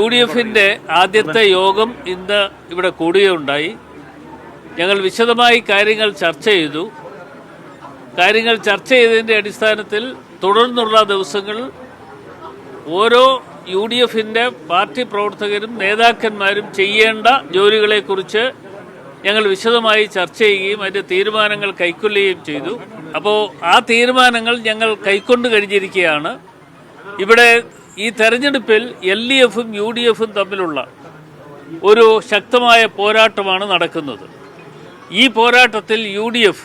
UDFിന്റെ ആദ്യത്തെ യോഗം ഇന്ന് ഇവിടെ കൂടുകയുണ്ടായി. ഞങ്ങൾ വിശദമായി കാര്യങ്ങൾ ചർച്ച ചെയ്തു. കാര്യങ്ങൾ ചർച്ച ചെയ്തതിൻ്റെ അടിസ്ഥാനത്തിൽ തുടർന്നുള്ള ദിവസങ്ങളിൽ ഓരോ UDFിന്റെ പാർട്ടി പ്രവർത്തകരും നേതാക്കന്മാരും ചെയ്യേണ്ട ജോലികളെക്കുറിച്ച് ഞങ്ങൾ വിശദമായി ചർച്ച ചെയ്യുകയും അതിൻ്റെ തീരുമാനങ്ങൾ കൈക്കൊള്ളുകയും ചെയ്തു. അപ്പോൾ ആ തീരുമാനങ്ങൾ ഞങ്ങൾ കൈക്കൊണ്ട് കഴിഞ്ഞിരിക്കുകയാണ്. ഇവിടെ ഈ തെരഞ്ഞെടുപ്പിൽ LDFും UDFും തമ്മിലുള്ള ഒരു ശക്തമായ പോരാട്ടമാണ് നടക്കുന്നത്. ഈ പോരാട്ടത്തിൽ UDF,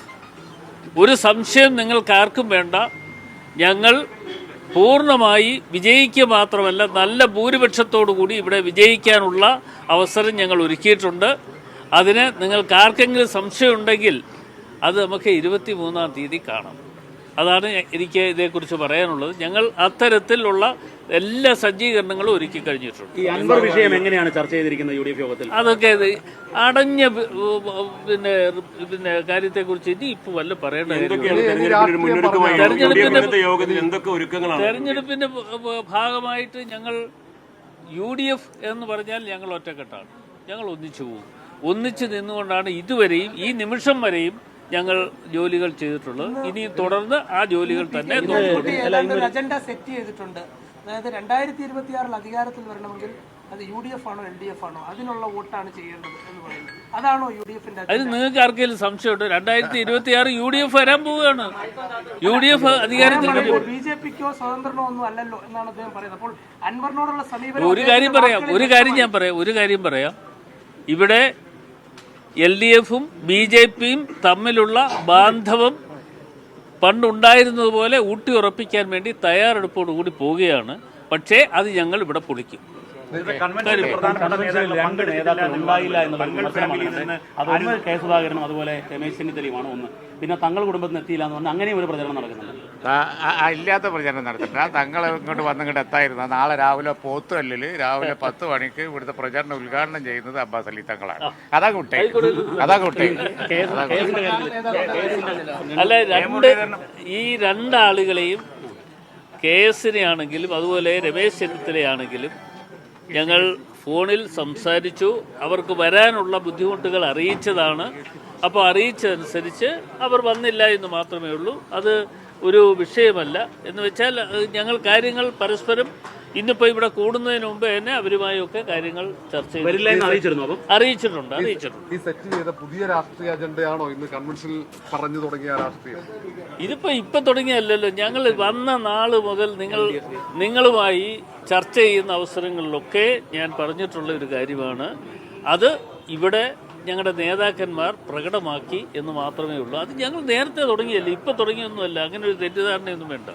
ഒരു സംശയം നിങ്ങൾക്കാർക്കും വേണ്ട, ഞങ്ങൾ പൂർണ്ണമായി വിജയിക്കുക മാത്രമല്ല നല്ല ഭൂരിപക്ഷത്തോടു കൂടി ഇവിടെ വിജയിക്കാനുള്ള അവസരം ഞങ്ങൾ ഒരുക്കിയിട്ടുണ്ട്. അതിന് നിങ്ങൾക്കാർക്കെങ്കിലും സംശയമുണ്ടെങ്കിൽ അത് നമുക്ക് 23-ാം തീയതി കാണാം. അതാണ് എനിക്ക് ഇതേക്കുറിച്ച് പറയാനുള്ളത്. ഞങ്ങൾ അത്തരത്തിലുള്ള എല്ലാ സജ്ജീകരണങ്ങളും ഒരുക്കി കഴിഞ്ഞിട്ടുണ്ട്. ഈ അൻവർ വിഷയം എങ്ങനെയാണ് ചർച്ച ചെയ്തിരിക്കുന്നത് UDF യോഗത്തിൽ? അതൊക്കെ അടഞ്ഞ പിന്നെ കാര്യത്തെക്കുറിച്ച് ഇനി ഇപ്പോൾ വല്ല പറയേണ്ട തെരഞ്ഞെടുപ്പിന്റെ ഭാഗമായിട്ട് ഞങ്ങൾ UDF എന്ന് പറഞ്ഞാൽ ഞങ്ങൾ ഒറ്റക്കെട്ടാണ്. ഞങ്ങൾ ഒന്നിച്ചു പോകും. ഒന്നിച്ച് നിന്നുകൊണ്ടാണ് ഇതുവരെയും ഈ നിമിഷം വരെയും ഞങ്ങൾ ജോലികൾ ചെയ്തിട്ടുള്ളത്. ഇനി തുടർന്ന് ആ ജോലികൾ തന്നെ അജണ്ട സെറ്റ് ചെയ്തിട്ടുണ്ട്. അതായത് 2026 അധികാരത്തിൽ വരണമെങ്കിൽ അത് UDF ആണോ LDF ആണോ അതിനുള്ള വോട്ടാണ് ചെയ്യേണ്ടത് എന്ന് പറയുന്നത്. അതാണോ UDFിന്റെ? അത് നിങ്ങൾക്ക് ആർക്കെങ്കിലും സംശയമുണ്ട്? 2026 UDF വരാൻ പോവുകയാണ്. UDF അധികാരത്തിൽ BJPക്കോ സ്വതന്ത്രനോ ഒന്നും അല്ലല്ലോ എന്നാണ് അദ്ദേഹം പറയുന്നത്. അപ്പോൾ അൻവറിനോടുള്ള സമീപനം ഒരു കാര്യം പറയാം. ഇവിടെ LDFും BJPയും തമ്മിലുള്ള ബാന്ധവം പണ്ടുണ്ടായിരുന്നതുപോലെ ഊട്ടിയുറപ്പിക്കാൻ വേണ്ടി തയ്യാറെടുപ്പോടുകൂടി പോവുകയാണ്. പക്ഷേ അത് ഞങ്ങൾ ഇവിടെ പൊളിക്കും. രണ്ട് നേതാക്കൾ ഉണ്ടായില്ല എന്നുള്ള കെ സുധാകരനും അതുപോലെ രമേശ് ചെന്നിത്തലയുമാണ് ഒന്ന്. പിന്നെ തങ്ങൾ കുടുംബത്തിന് എത്തിയില്ല എന്ന് പറഞ്ഞാൽ അങ്ങനെയും ഒരു പ്രചരണം നടക്കുന്നുണ്ട്. ഇല്ലാത്ത പ്രചരണം നടത്തില്ല. തങ്ങൾ ഇങ്ങോട്ട് വന്നിങ്ങോട്ട് എത്തായിരുന്നു. നാളെ രാവിലെ പോത്തുകല്ലിൽ രാവിലെ 10 മണിക്ക് ഇവിടുത്തെ പ്രചരണം ഉദ്ഘാടനം ചെയ്യുന്നത് അബ്ബാസ് അലി തങ്ങളാണ്. അതാ കുട്ടി. അല്ല, ഈ രണ്ടാളുകളെയും KSനെ ആണെങ്കിലും അതുപോലെ രമേശ് ചെന്നിത്തലയാണെങ്കിലും ഞങ്ങൾ ഫോണിൽ സംസാരിച്ചു. അവർക്ക് വരാനുള്ള ബുദ്ധിമുട്ടുകൾ അറിയിച്ചതാണ്. അപ്പോൾ അറിയിച്ചതനുസരിച്ച് അവർ വന്നില്ല എന്ന് മാത്രമേ ഉള്ളൂ. അത് ഒരു വിഷയമല്ല. എന്ന് വെച്ചാൽ ഞങ്ങൾ കാര്യങ്ങൾ പരസ്പരം ഇന്നിപ്പോൾ ഇവിടെ കൂടുന്നതിന് മുമ്പ് തന്നെ അവരുമായൊക്കെ കാര്യങ്ങൾ ചർച്ച ചെയ്തു അറിയിച്ചിട്ടുണ്ട്. ഈ സെറ്റ് ചെയ്ത പുതിയ രാഷ്ട്രീയ അജണ്ടയാണോ ഇന്ന് കൺവെൻഷനിൽ പറഞ്ഞു തുടങ്ങിയ രാഷ്ട്രീയം? ഇപ്പൊ തുടങ്ങിയല്ലോ. ഞങ്ങൾ വന്ന നാള് മുതൽ നിങ്ങളുമായി ചർച്ച ചെയ്യുന്ന അവസരങ്ങളിലൊക്കെ ഞാൻ പറഞ്ഞിട്ടുള്ള ഒരു കാര്യമാണ്. അത് ഇവിടെ ഞങ്ങളുടെ നേതാക്കന്മാർ പ്രകടമാക്കി എന്ന് മാത്രമേ ഉള്ളൂ. അത് ഞങ്ങൾ നേരത്തെ തുടങ്ങിയല്ലേ, ഇപ്പൊ തുടങ്ങിയൊന്നുമല്ല. അങ്ങനെ ഒരു തെറ്റിദ്ധാരണയൊന്നും വേണ്ട.